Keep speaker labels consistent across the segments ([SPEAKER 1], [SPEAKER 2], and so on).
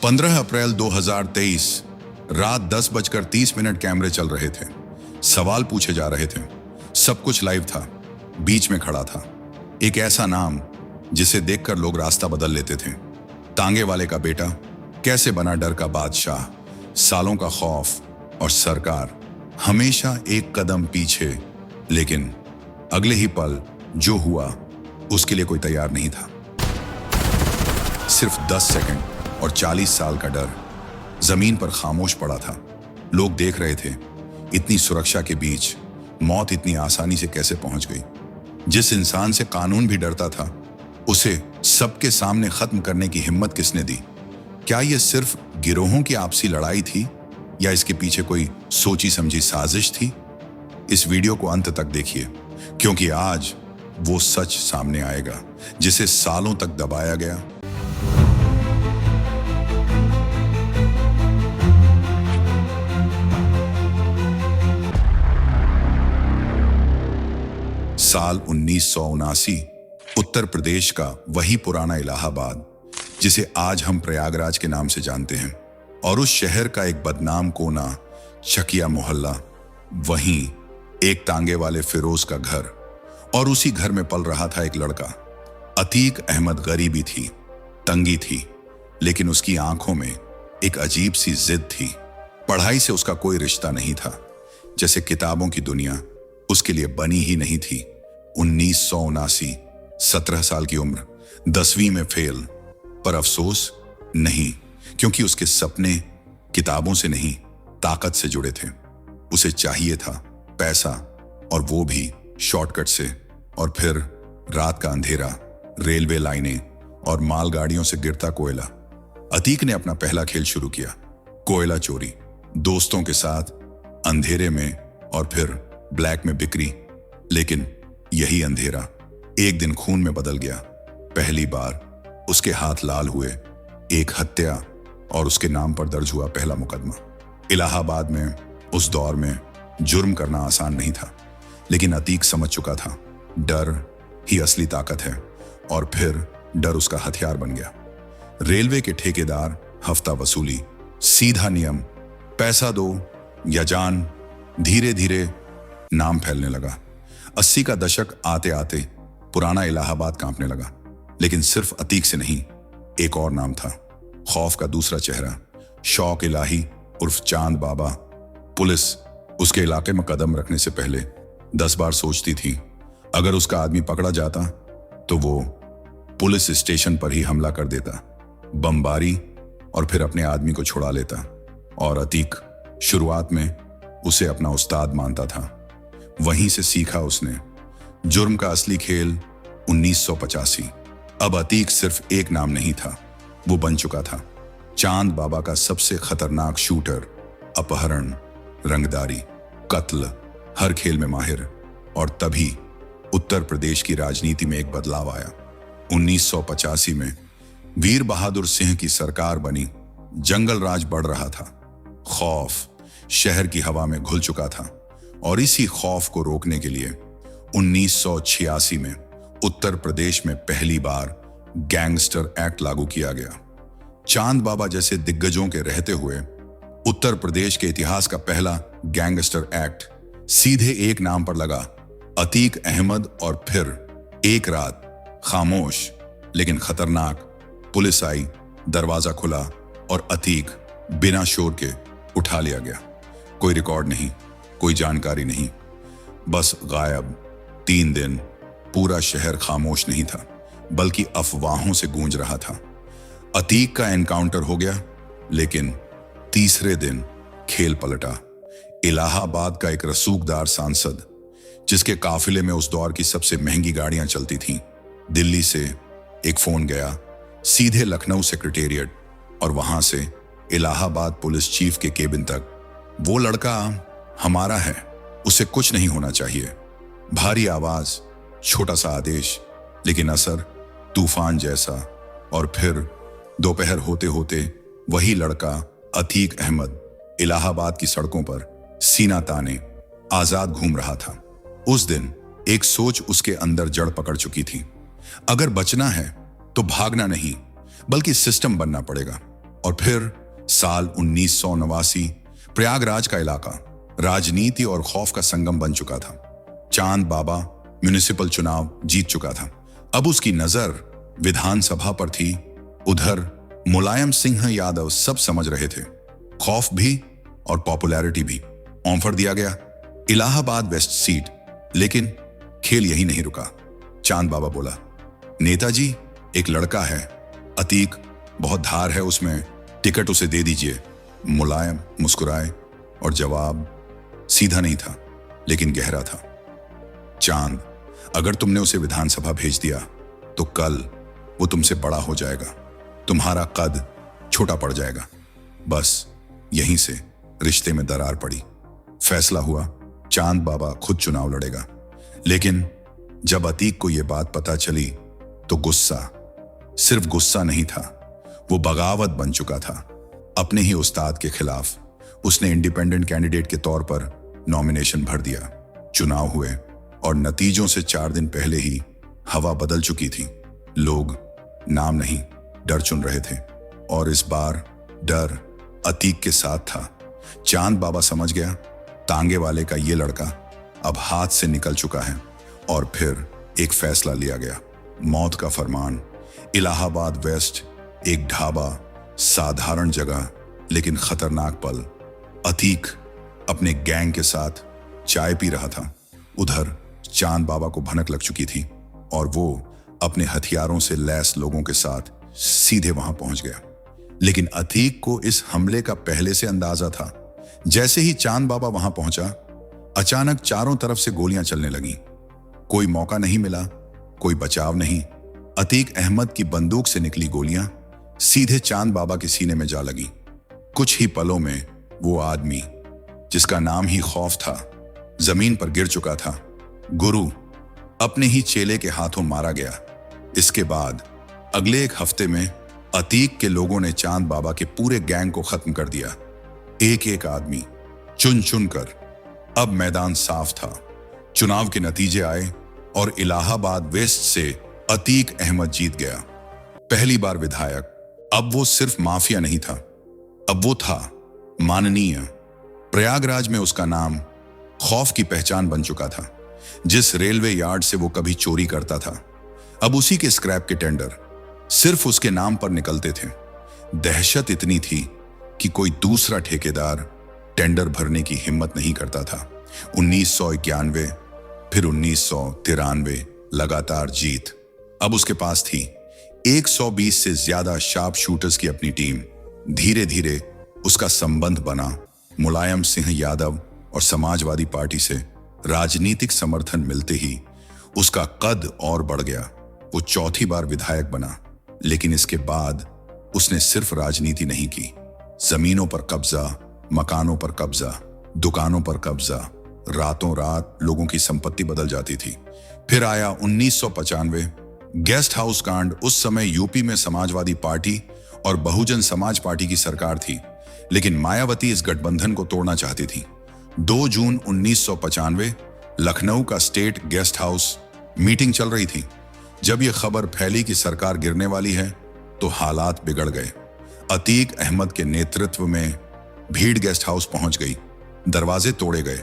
[SPEAKER 1] 15 अप्रैल 2023 रात 10:30 कैमरे चल रहे थे। सवाल पूछे जा रहे थे। सब कुछ लाइव था। बीच में खड़ा था एक ऐसा नाम जिसे देखकर लोग रास्ता बदल लेते थे। तांगे वाले का बेटा कैसे बना डर का बादशाह। सालों का खौफ और सरकार हमेशा एक कदम पीछे। लेकिन अगले ही पल जो हुआ उसके लिए कोई तैयार नहीं था। सिर्फ 10 सेकंड और 40 साल का डर। जमीन पर खामोश पड़ा था। लोग देख रहे थे इतनी सुरक्षा के बीच मौत इतनी आसानी से कैसे पहुंच गई। जिस इंसान से कानून भी डरता था उसे सबके सामने खत्म करने की हिम्मत किसने दी। क्या यह सिर्फ गिरोहों की आपसी लड़ाई थी या इसके पीछे कोई सोची समझी साजिश थी। इस वीडियो को अंत तक देखिए क्योंकि आज वो सच सामने आएगा जिसे सालों तक दबाया गया। साल 1979। उत्तर प्रदेश का वही पुराना इलाहाबाद जिसे आज हम प्रयागराज के नाम से जानते हैं, और उस शहर का एक बदनाम कोना चकिया मोहल्ला। वहीं एक तांगे वाले फिरोज का घर, और उसी घर में पल रहा था एक लड़का। अतीक अहमद। गरीबी थी, तंगी थी, लेकिन उसकी आंखों में एक अजीब सी जिद थी। पढ़ाई से उसका कोई रिश्ता नहीं था, जैसे किताबों की दुनिया उसके लिए बनी ही नहीं थी। 1979, 17 साल की उम्र, 10वीं में फेल। पर अफसोस नहीं, क्योंकि उसके सपने किताबों से नहीं ताकत से जुड़े थे। उसे चाहिए था पैसा, और वो भी शॉर्टकट से। और फिर रात का अंधेरा, रेलवे लाइनें और मालगाड़ियों से गिरता कोयला। अतीक ने अपना पहला खेल शुरू किया, कोयला चोरी। दोस्तों के साथ अंधेरे में और फिर ब्लैक में बिक्री। लेकिन यही अंधेरा एक दिन खून में बदल गया। पहली बार उसके हाथ लाल हुए। एक हत्या और उसके नाम पर दर्ज हुआ पहला मुकदमा। इलाहाबाद में उस दौर में जुर्म करना आसान नहीं था, लेकिन अतीक समझ चुका था डर ही असली ताकत है, और फिर डर उसका हथियार बन गया। रेलवे के ठेकेदार, हफ्ता वसूली, सीधा नियम, पैसा दो या जान। धीरे धीरे नाम फैलने लगा। 80 का दशक आते आते पुराना इलाहाबाद कांपने लगा। लेकिन सिर्फ अतीक से नहीं, एक और नाम था, खौफ का दूसरा चेहरा, शौक इलाही उर्फ चांद बाबा। पुलिस उसके इलाके में कदम रखने से पहले 10 बार सोचती थी। अगर उसका आदमी पकड़ा जाता तो वो पुलिस स्टेशन पर ही हमला कर देता, बमबारी, और फिर अपने आदमी को छुड़ा लेता। और अतीक शुरुआत में उसे अपना उस्ताद मानता था। वहीं से सीखा उसने जुर्म का असली खेल। 1985। अब अतीक सिर्फ एक नाम नहीं था, वो बन चुका था चांद बाबा का सबसे खतरनाक शूटर। अपहरण, रंगदारी, कत्ल, हर खेल में माहिर। और तभी उत्तर प्रदेश की राजनीति में एक बदलाव आया। 1985 में वीर बहादुर सिंह की सरकार बनी। जंगल राज बढ़ रहा था। खौफ शहर की हवा में घुल चुका था, और इसी खौफ को रोकने के लिए 1986 में उत्तर प्रदेश में पहली बार गैंगस्टर एक्ट लागू किया गया। चांद बाबा जैसे दिग्गजों के रहते हुए उत्तर प्रदेश के इतिहास का पहला गैंगस्टर एक्ट सीधे एक नाम पर लगा, अतीक अहमद। और फिर एक रात खामोश लेकिन खतरनाक पुलिस आई, दरवाजा खुला और अतीक बिना शोर के उठा लिया गया। कोई रिकॉर्ड नहीं, कोई जानकारी नहीं, बस गायब। 3 दिन पूरा शहर खामोश नहीं था, बल्कि अफवाहों से गूंज रहा था। अतीक का एनकाउंटर हो गया, लेकिन तीसरे दिन खेल पलटा। इलाहाबाद का एक रसूखदार सांसद, जिसके काफिले में उस दौर की सबसे महंगी गाड़ियां चलती थीं, दिल्ली से एक फोन गया सीधे लखनऊ सेक्रेटेरिएट, और वहां से इलाहाबाद पुलिस चीफ के केबिन तक। वो लड़का हमारा है, उसे कुछ नहीं होना चाहिए। भारी आवाज, छोटा सा आदेश, लेकिन असर तूफान जैसा। और फिर दोपहर होते होते वही लड़का अतीक अहमद इलाहाबाद की सड़कों पर सीना ताने आजाद घूम रहा था। उस दिन एक सोच उसके अंदर जड़ पकड़ चुकी थी। अगर बचना है तो भागना नहीं, बल्कि सिस्टम बनना पड़ेगा। और फिर साल 1989 प्रयागराज का इलाका राजनीति और खौफ का संगम बन चुका था। चांद बाबा म्युनिसिपल चुनाव जीत चुका था। अब उसकी नजर विधानसभा पर थी। उधर मुलायम सिंह यादव सब समझ रहे थे, खौफ भी और पॉपुलैरिटी भी। ऑफर दिया गया इलाहाबाद वेस्ट सीट, लेकिन खेल यही नहीं रुका। चांद बाबा बोला, नेताजी एक लड़का है अतीक, बहुत धार है उसमें, टिकट उसे दे दीजिए। मुलायम मुस्कुराए और जवाब सीधा नहीं था लेकिन गहरा था। चांद, अगर तुमने उसे विधानसभा भेज दिया तो कल वो तुमसे बड़ा हो जाएगा, तुम्हारा कद छोटा पड़ जाएगा। बस यहीं से रिश्ते में दरार पड़ी। फैसला हुआ चांद बाबा खुद चुनाव लड़ेगा। लेकिन जब अतीक को यह बात पता चली तो गुस्सा सिर्फ गुस्सा नहीं था, वो बगावत बन चुका था। अपने ही उस्ताद के खिलाफ उसने इंडिपेंडेंट कैंडिडेट के तौर पर नॉमिनेशन भर दिया। चुनाव हुए और नतीजों से 4 दिन पहले ही हवा बदल चुकी थी। लोग नाम नहीं डर चुन रहे थे और इस बार डर अतीक के साथ था। चांद बाबा समझ गया तांगे वाले का ये लड़का अब हाथ से निकल चुका है और फिर एक फैसला लिया गया, मौत का फरमान। इलाहाबाद वेस्ट एक ढाबा, साधारण जगह लेकिन खतरनाक पल। अतीक अपने गैंग के साथ चाय पी रहा था। उधर चांद बाबा को भनक लग चुकी थी और वो अपने हथियारों से लैस लोगों के साथ सीधे वहां पहुंच गया। लेकिन अतीक को इस हमले का पहले से अंदाजा था। जैसे ही चांद बाबा वहां पहुंचा, अचानक चारों तरफ से गोलियां चलने लगीं। कोई मौका नहीं मिला, कोई बचाव नहीं। अतीक अहमद की बंदूक से निकली गोलियां सीधे चांद बाबा के सीने में जा लगी। कुछ ही पलों में वो आदमी जिसका नाम ही खौफ था, जमीन पर गिर चुका था। गुरु अपने ही चेले के हाथों मारा गया। इसके बाद अगले 1 हफ्ते में अतीक के लोगों ने चांद बाबा के पूरे गैंग को खत्म कर दिया। एक एक आदमी चुन चुन कर। अब मैदान साफ था। चुनाव के नतीजे आए और इलाहाबाद वेस्ट से अतीक अहमद जीत गया। पहली बार विधायक। अब वो सिर्फ माफिया नहीं था, अब वो था माननीय। प्रयागराज में उसका नाम खौफ की पहचान बन चुका था। जिस रेलवे यार्ड से वो कभी चोरी करता था, अब उसी के स्क्रैप के टेंडर सिर्फ उसके नाम पर निकलते थे। दहशत इतनी थी कि कोई दूसरा ठेकेदार टेंडर भरने की हिम्मत नहीं करता था। 1991 फिर 1993 लगातार जीत। अब उसके पास थी 120 से ज्यादा शार्प शूटर्स की अपनी टीम। धीरे धीरे उसका संबंध बना मुलायम सिंह यादव और समाजवादी पार्टी से। राजनीतिक समर्थन मिलते ही उसका कद और बढ़ गया। वो 4थी बार विधायक बना। लेकिन इसके बाद उसने सिर्फ राजनीति नहीं की, जमीनों पर कब्जा, मकानों पर कब्जा, दुकानों पर कब्जा। रातों रात लोगों की संपत्ति बदल जाती थी। फिर आया 1995 गेस्ट हाउस कांड। उस समय यूपी में समाजवादी पार्टी और बहुजन समाज पार्टी की सरकार थी, लेकिन मायावती इस गठबंधन को तोड़ना चाहती थी। 2 जून 1995 लखनऊ का स्टेट गेस्ट हाउस मीटिंग चल रही थी। जब यह खबर फैली कि सरकार गिरने वाली है तो हालात बिगड़ गए। अतीक अहमद के नेतृत्व में भीड़ गेस्ट हाउस पहुंच गई। दरवाजे तोड़े गए,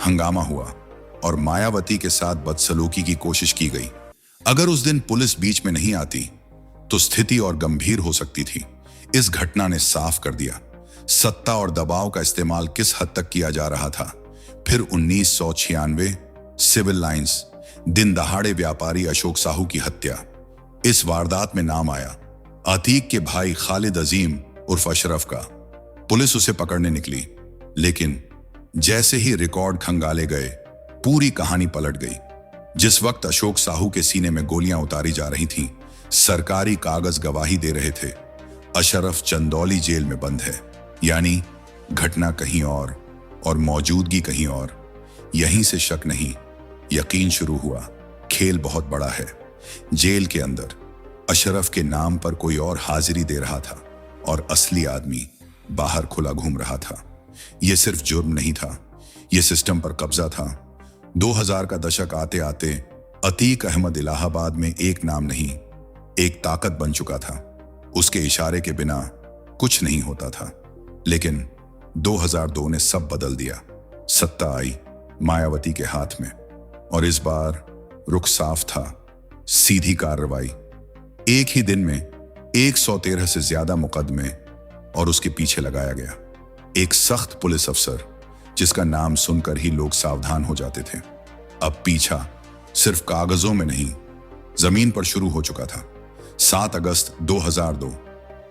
[SPEAKER 1] हंगामा हुआ और मायावती के साथ बदसलूकी की कोशिश की गई। अगर उस दिन पुलिस बीच में नहीं आती तो स्थिति और गंभीर हो सकती थी। इस घटना ने साफ कर दिया सत्ता और दबाव का इस्तेमाल किस हद तक किया जा रहा था। फिर 1996 सिविल लाइंस, दिन दहाड़े व्यापारी अशोक साहू की हत्या। इस वारदात में नाम आया अतीक के भाई खालिद अजीम उर्फ अशरफ का। पुलिस उसे पकड़ने निकली, लेकिन जैसे ही रिकॉर्ड खंगाले गए पूरी कहानी पलट गई। जिस वक्त अशोक साहू के सीने में गोलियां उतारी जा रही थीं, सरकारी कागज गवाही दे रहे थे अशरफ चंदौली जेल में बंद है। यानी घटना कहीं और मौजूदगी कहीं और। यहीं से शक नहीं, यकीन शुरू हुआ। खेल बहुत बड़ा है। जेल के अंदर अशरफ के नाम पर कोई और हाजिरी दे रहा था और असली आदमी बाहर खुला घूम रहा था। यह सिर्फ जुर्म नहीं था, यह सिस्टम पर कब्जा था। 2000 का दशक आते आते अतीक अहमद इलाहाबाद में एक नाम नहीं, एक ताकत बन चुका था। उसके इशारे के बिना कुछ नहीं होता था। लेकिन 2002 ने सब बदल दिया। सत्ता आई मायावती के हाथ में और इस बार रुख साफ था, सीधी कार्रवाई। एक ही दिन में 113 से ज्यादा मुकदमे और उसके पीछे लगाया गया। एक सख्त पुलिस अफसर जिसका नाम सुनकर ही लोग सावधान हो जाते थे। अब पीछा सिर्फ कागजों में नहीं, जमीन पर शुरू हो चुका था। 7 अगस्त 2002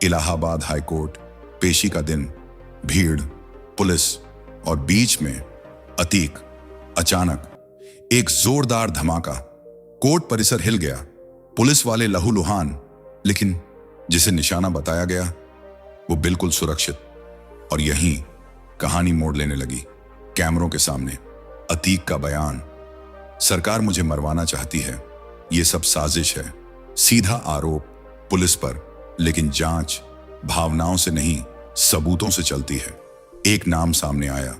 [SPEAKER 1] इलाहाबाद हाईकोर्ट, पेशी का दिन, भीड़, पुलिस और बीच में अतीक। अचानक एक जोरदार धमाका, कोर्ट परिसर हिल गया, पुलिस वाले लहूलुहान, लेकिन जिसे निशाना बताया गया वो बिल्कुल सुरक्षित। और यहीं कहानी मोड़ लेने लगी। कैमरों के सामने अतीक का बयान, सरकार मुझे मरवाना चाहती है, ये सब साजिश है। सीधा आरोप पुलिस पर, लेकिन जांच भावनाओं से नहीं सबूतों से चलती है। एक नाम सामने आया,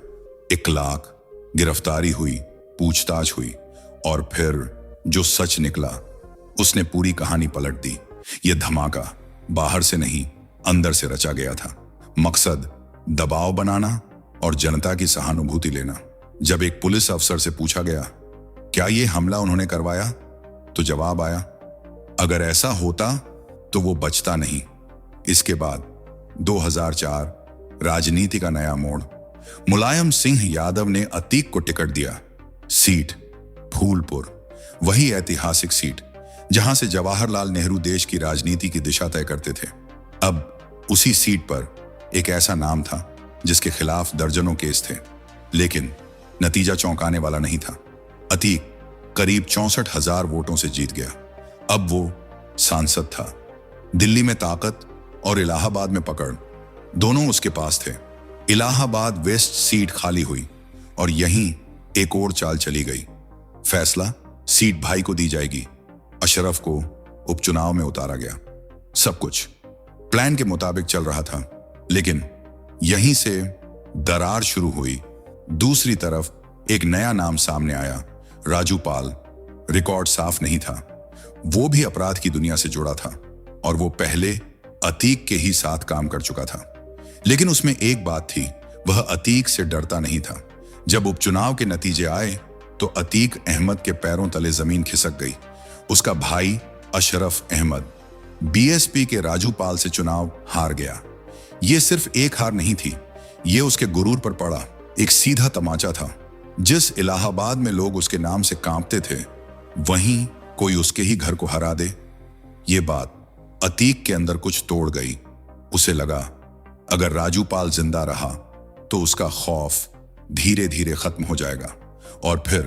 [SPEAKER 1] इकलाक, गिरफ्तारी हुई, पूछताछ हुई और फिर जो सच निकला उसने पूरी कहानी पलट दी। यह धमाका बाहर से नहीं अंदर से रचा गया था। मकसद दबाव बनाना और जनता की सहानुभूति लेना। जब एक पुलिस अफसर से पूछा गया क्या यह हमला उन्होंने करवाया, तो जवाब आया अगर ऐसा होता तो वो बचता नहीं। इसके बाद 2004 राजनीति का नया मोड़। मुलायम सिंह यादव ने अतीक को टिकट दिया। सीट फूलपुर, वही ऐतिहासिक सीट जहां से जवाहरलाल नेहरू देश की राजनीति की दिशा तय करते थे। अब उसी सीट पर एक ऐसा नाम था जिसके खिलाफ दर्जनों केस थे, लेकिन नतीजा चौंकाने वाला नहीं था। अतीक करीब 64,000 वोटों से जीत गया। अब वो सांसद था। दिल्ली में ताकत और इलाहाबाद में पकड़, दोनों उसके पास थे। इलाहाबाद वेस्ट सीट खाली हुई और यहीं एक और चाल चली गई। फैसला सीट भाई को दी जाएगी। अशरफ को उपचुनाव में उतारा गया। सब कुछ प्लान के मुताबिक चल रहा था, लेकिन यहीं से दरार शुरू हुई। दूसरी तरफ एक नया नाम सामने आया, राजू पाल। रिकॉर्ड साफ नहीं था, वो भी अपराध की दुनिया से जुड़ा था और वो पहले अतीक के ही साथ काम कर चुका था। लेकिन उसमें एक बात थी, वह अतीक से डरता नहीं था। जब उपचुनाव के नतीजे आए तो अतीक अहमद के पैरों तले जमीन खिसक गई। उसका भाई अशरफ अहमद बीएसपी के राजू पाल से चुनाव हार गया। यह सिर्फ एक हार नहीं थी, यह उसके गुरूर पर पड़ा एक सीधा तमाचा था। जिस इलाहाबाद में लोग उसके नाम से कांपते थे, वहीं कोई उसके ही घर को हरा दे। ये बात अतीक के अंदर कुछ तोड़ गई। उसे लगा अगर राजू पाल जिंदा रहा तो उसका खौफ धीरे धीरे खत्म हो जाएगा। और फिर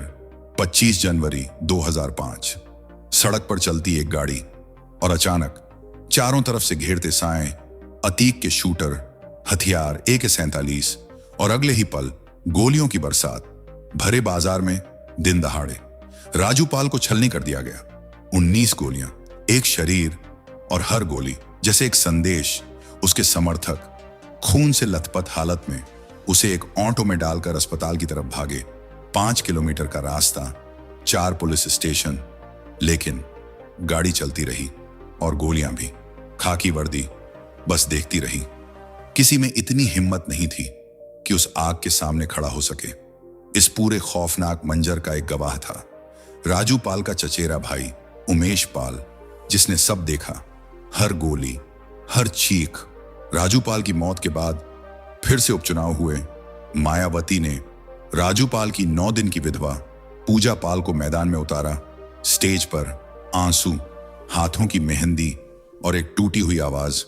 [SPEAKER 1] 25 जनवरी 2005 सड़क पर चलती एक गाड़ी और अचानक चारों तरफ से घेरते साएं, अतीक के शूटर, हथियार, AK-47 और अगले ही पल गोलियों की बरसात। भरे बाजार में दिन दहाड़े राजू पाल को छलनी कर दिया गया। 19 गोलियां, एक शरीर और हर गोली जैसे एक संदेश। उसके समर्थक खून से लथपथ हालत में उसे एक ऑटो में डालकर अस्पताल की तरफ भागे। 5 किलोमीटर का रास्ता, 4 पुलिस स्टेशन, लेकिन गाड़ी चलती रही और गोलियां भी। खाकी वर्दी बस देखती रही। किसी में इतनी हिम्मत नहीं थी कि उस आग के सामने खड़ा हो सके। इस पूरे खौफनाक मंजर का एक गवाह था राजू पाल का चचेरा भाई उमेश पाल, जिसने सब देखा, हर गोली, हर चीख। राजू पाल की मौत के बाद फिर से उपचुनाव हुए। मायावती ने राजू पाल की 9 दिन की विधवा पूजा पाल को मैदान में उतारा। स्टेज पर आंसू, हाथों की मेहंदी और एक टूटी हुई आवाज।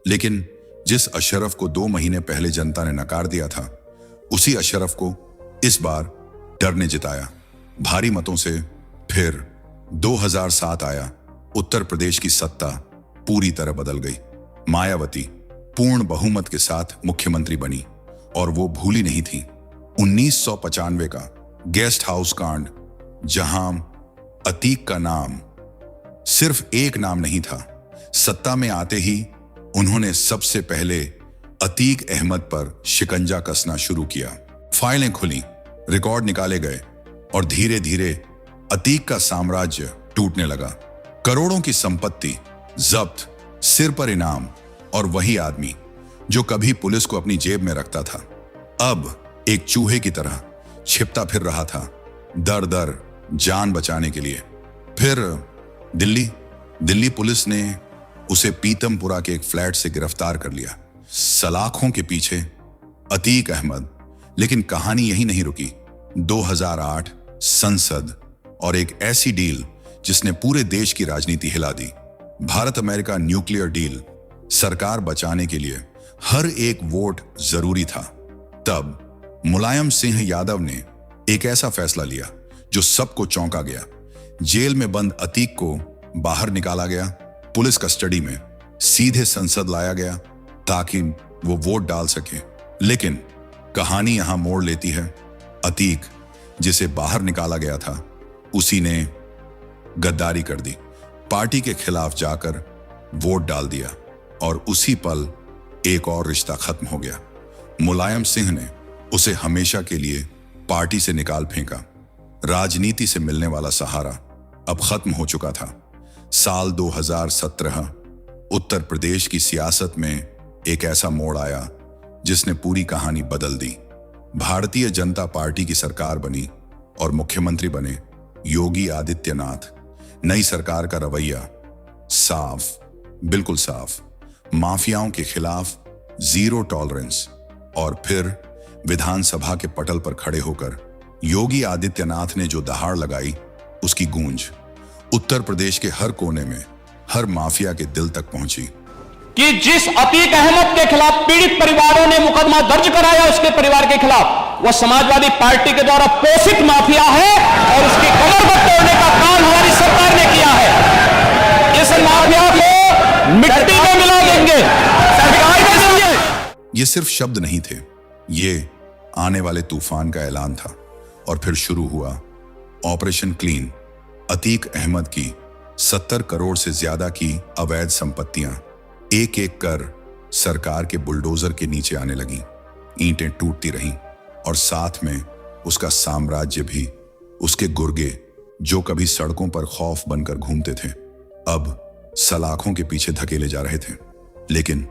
[SPEAKER 1] लेकिन जिस अशरफ को 2 महीने पहले जनता ने नकार दिया था, उसी अशरफ को इस बार डर ने जिताया भारी मतों से। फिर 2007 आया। उत्तर प्रदेश की सत्ता पूरी तरह बदल गई। मायावती पूर्ण बहुमत के साथ मुख्यमंत्री बनी और वो भूली नहीं थी 1995 का गेस्ट हाउस कांड, जहां अतीक का नाम सिर्फ एक नाम नहीं था। सत्ता में आते ही उन्होंने सबसे पहले अतीक अहमद पर शिकंजा कसना शुरू किया। फाइलें खुली, रिकॉर्ड निकाले गए और धीरे धीरे अतीक का साम्राज्य टूटने लगा। करोड़ों की संपत्ति जब्त, सिर पर इनाम और वही आदमी जो कभी पुलिस को अपनी जेब में रखता था, अब एक चूहे की तरह छिपता फिर रहा था, दर दर जान बचाने के लिए। फिर दिल्ली पुलिस ने उसे पीतमपुरा के एक फ्लैट से गिरफ्तार कर लिया। सलाखों के पीछे अतीक अहमद। लेकिन कहानी यही नहीं रुकी। 2008 संसद और एक ऐसी डील जिसने पूरे देश की राजनीति हिला दी। Bharat America nuclear deal. सरकार बचाने के लिए हर एक वोट जरूरी था। तब मुलायम सिंह यादव ने एक ऐसा फैसला लिया जो सबको चौंका गया। जेल में बंद अतीक को बाहर निकाला गया, पुलिस कस्टडी में सीधे संसद लाया गया ताकि वो वोट डाल सके। लेकिन कहानी यहां मोड़ लेती है। अतीक, जिसे बाहर निकाला गया था, उसी ने गद्दारी कर दी, पार्टी के खिलाफ जाकर वोट डाल दिया और उसी पल एक और रिश्ता खत्म हो गया। मुलायम सिंह ने उसे हमेशा के लिए पार्टी से निकाल फेंका। राजनीति से मिलने वाला सहारा अब खत्म हो चुका था। साल 2017 उत्तर प्रदेश की सियासत में एक ऐसा मोड़ आया जिसने पूरी कहानी बदल दी। भारतीय जनता पार्टी की सरकार बनी और मुख्यमंत्री बने योगी आदित्यनाथ। नई सरकार का रवैया साफ, बिल्कुल साफ, माफियाओं के खिलाफ जीरो टॉलरेंस। और फिर विधानसभा के पटल पर खड़े होकर योगी आदित्यनाथ ने जो दहाड़ लगाई, उसकी गूंज उत्तर प्रदेश के हर कोने में, हर माफिया के दिल तक पहुंची।
[SPEAKER 2] कि जिस अतीक अहमद के खिलाफ पीड़ित परिवारों ने मुकदमा दर्ज कराया, उसके परिवार के खिलाफ, वह समाजवादी पार्टी के द्वारा पोषित माफिया है और उसकी कमर पर तोड़ने का काम हमारी सरकार ने किया है। इस माफिया को मिट्टी में मिला देंगे, सरकार में देंगे।
[SPEAKER 1] ये सिर्फ शब्द नहीं थे, ये आने वाले तूफान का ऐलान था। और फिर शुरू हुआ ऑपरेशन क्लीन। अतीक अहमद की 70 करोड़ से ज्यादा की अवैध संपत्तियां एक एक कर सरकार के बुलडोजर के नीचे आने लगी। ईंटें टूटती रहीं और साथ में उसका साम्राज्य भी। उसके गुर्गे, जो कभी सड़कों पर खौफ बनकर घूमते थे, अब सलाखों के पीछे धकेले जा रहे थे। लेकिन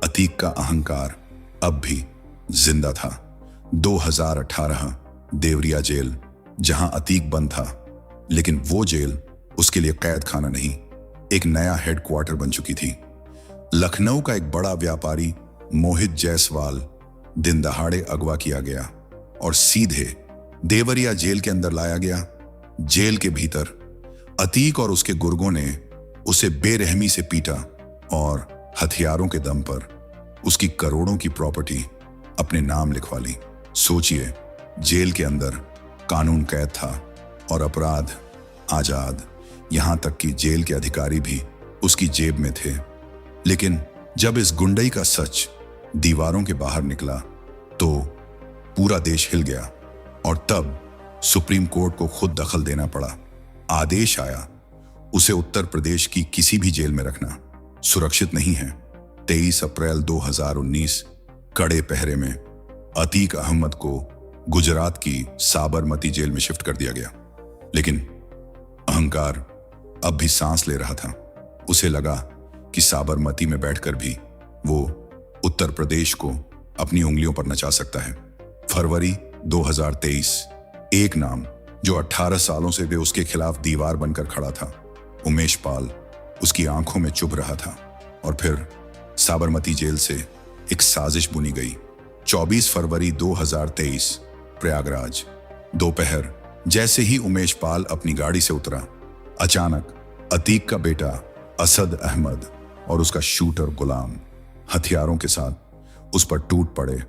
[SPEAKER 1] अतीक का अहंकार अब भी जिंदा था। 2018 देवरिया जेल, जहां अतीक बंद था, लेकिन वो जेल उसके लिए कैद खाना नहीं, एक नया हेडक्वार्टर बन चुकी थी। लखनऊ का एक बड़ा व्यापारी मोहित जायसवाल दिन दहाड़े अगवा किया गया और सीधे देवरिया जेल के अंदर लाया गया। जेल के भीतर अतीक और उसके गुर्गों ने उसे बेरहमी से पीटा और हथियारों के दम पर उसकी करोड़ों की प्रॉपर्टी अपने नाम लिखवा ली। सोचिए, जेल के अंदर कानून कैद था और अपराध आजाद। यहां तक कि जेल के अधिकारी भी उसकी जेब में थे। लेकिन जब इस गुंडई का सच दीवारों के बाहर निकला तो पूरा देश हिल गया और तब सुप्रीम कोर्ट को खुद दखल देना पड़ा। आदेश आया, उसे उत्तर प्रदेश की किसी भी जेल में रखना सुरक्षित नहीं है। 23 अप्रैल 2019 कड़े पहरे में अतीक अहमद को गुजरात की साबरमती जेल में शिफ्ट कर दिया गया। लेकिन अहंकार अब भी सांस ले रहा था। उसे लगा कि साबरमती में बैठकर भी वो उत्तर प्रदेश को अपनी उंगलियों पर नचा सकता है। फरवरी 2023, एक नाम जो 18 सालों से वे उसके खिलाफ दीवार बनकर खड़ा था, उमेश पाल, उसकी आंखों में चुभ रहा था। और फिर साबरमती जेल से एक साजिश बुनी गई। 24 फरवरी 2023 प्रयागराज, दोपहर जैसे ही उमेश पाल अपनी गाड़ी से उतरा, अचानक अतीक का बेटा असद अहमद और उसका शूटर गुलाम हथियारों के साथ उस पर टूट पड़े।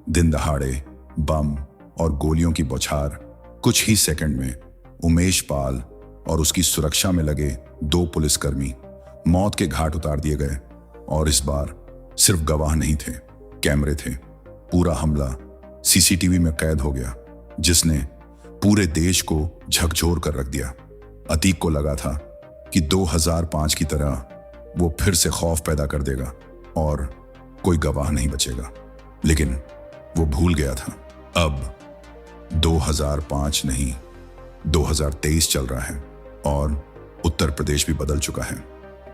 [SPEAKER 1] दिन दहाड़े बम और गोलियों की बौछार। कुछ ही सेकंड में उमेश पाल और उसकी सुरक्षा में लगे 2 पुलिसकर्मी मौत के घाट उतार दिए गए। और इस बार सिर्फ गवाह नहीं थे, कैमरे थे। पूरा हमला सीसीटीवी में कैद हो गया, जिसने पूरे देश को झकझोर कर रख दिया। अतीक को लगा था कि 2005 की तरह वो फिर से खौफ पैदा कर देगा और कोई गवाह नहीं बचेगा। लेकिन वो भूल गया था, अब 2005 नहीं 2023 चल रहा है और उत्तर प्रदेश भी बदल चुका है।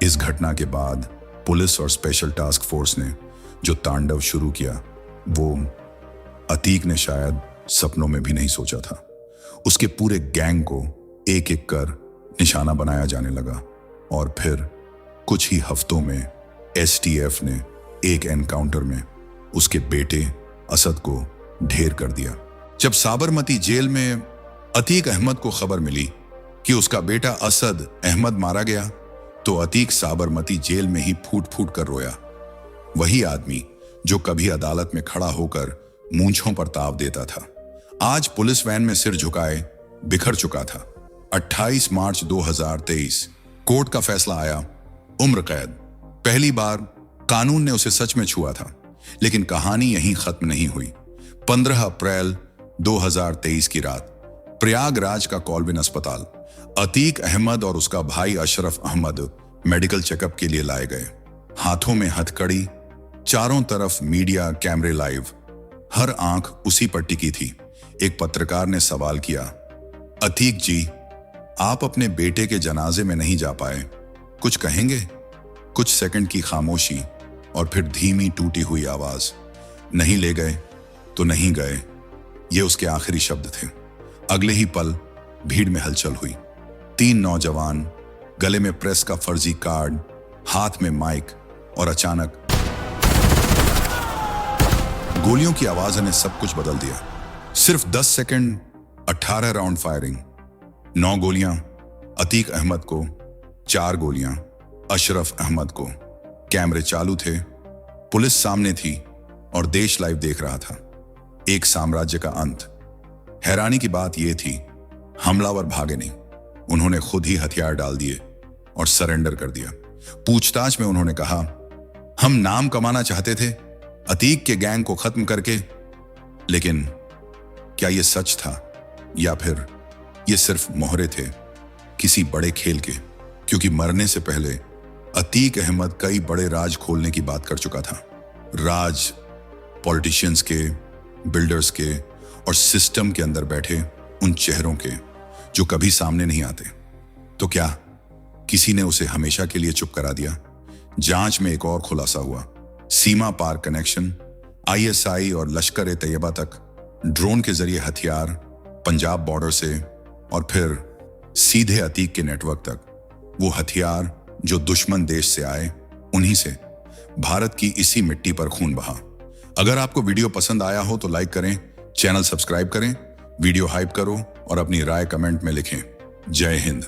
[SPEAKER 1] इस घटना के बाद पुलिस और स्पेशल टास्क फोर्स ने जो तांडव शुरू किया वो अतीक ने शायद सपनों में भी नहीं सोचा था। उसके पूरे गैंग को एक एक कर निशाना बनाया जाने लगा और फिर कुछ ही हफ्तों में एसटीएफ ने एक एनकाउंटर में उसके बेटे असद को ढेर कर दिया। जब साबरमती जेल में अतीक अहमद को खबर मिली कि उसका बेटा असद अहमद मारा गया तो अतीक साबरमती जेल में ही फूट फूट कर रोया। वही आदमी जो कभी अदालत में खड़ा होकर मूंछों पर ताव देता था, आज पुलिस वैन में सिर झुकाए बिखर चुका था। 28 मार्च 2023 कोर्ट का फैसला आया, उम्र कैद। पहली बार कानून ने उसे सच में छुआ था, लेकिन कहानी यहीं खत्म नहीं हुई। 15 अप्रैल 2023 की रात प्रयागराज का कॉल्विन अस्पताल अतीक अहमद और उसका भाई अशरफ अहमद मेडिकल चेकअप के लिए लाए गए। हाथों में हथकड़ी, चारों तरफ मीडिया कैमरे लाइव, हर आंख उसी पर टिकी थी। एक पत्रकार ने सवाल किया, अतीक जी, आप अपने बेटे के जनाजे में नहीं जा पाए, कुछ कहेंगे? कुछ सेकंड की खामोशी और फिर धीमी टूटी हुई आवाज, नहीं ले गए तो नहीं गए। ये उसके आखिरी शब्द थे। अगले ही पल भीड़ में हलचल हुई। 3 नौजवान, गले में प्रेस का फर्जी कार्ड, हाथ में माइक, और अचानक गोलियों की आवाज ने सब कुछ बदल दिया। सिर्फ 10 सेकंड, 18 राउंड फायरिंग, 9 गोलियां अतीक अहमद को, 4 गोलियां अशरफ अहमद को। कैमरे चालू थे, पुलिस सामने थी और देश लाइव देख रहा था। एक साम्राज्य का अंत। हैरानी की बात यह थी, हमलावर भागे नहीं, उन्होंने खुद ही हथियार डाल दिए और सरेंडर कर दिया। पूछताछ में उन्होंने कहा, हम नाम कमाना चाहते थे अतीक के गैंग को खत्म करके। लेकिन क्या यह सच था या फिर यह सिर्फ मोहरे थे किसी बड़े खेल के? क्योंकि मरने से पहले अतीक अहमद कई बड़े राज खोलने की बात कर चुका था। राज पॉलिटिशियंस के, बिल्डर्स के और सिस्टम के अंदर बैठे उन चेहरों के जो कभी सामने नहीं आते। तो क्या किसी ने उसे हमेशा के लिए चुप करा दिया? जांच में एक और खुलासा हुआ, सीमा पार कनेक्शन, आईएसआई और लश्कर ए तैयबा तक ड्रोन के जरिए हथियार, पंजाब बॉर्डर से और फिर सीधे अतीक के नेटवर्क तक। वो हथियार जो दुश्मन देश से आए, उन्हीं से भारत की इसी मिट्टी पर खून बहा। अगर आपको वीडियो पसंद आया हो तो लाइक करें, चैनल सब्सक्राइब करें, वीडियो हाइप करो और अपनी राय कमेंट में लिखें। जय हिंद।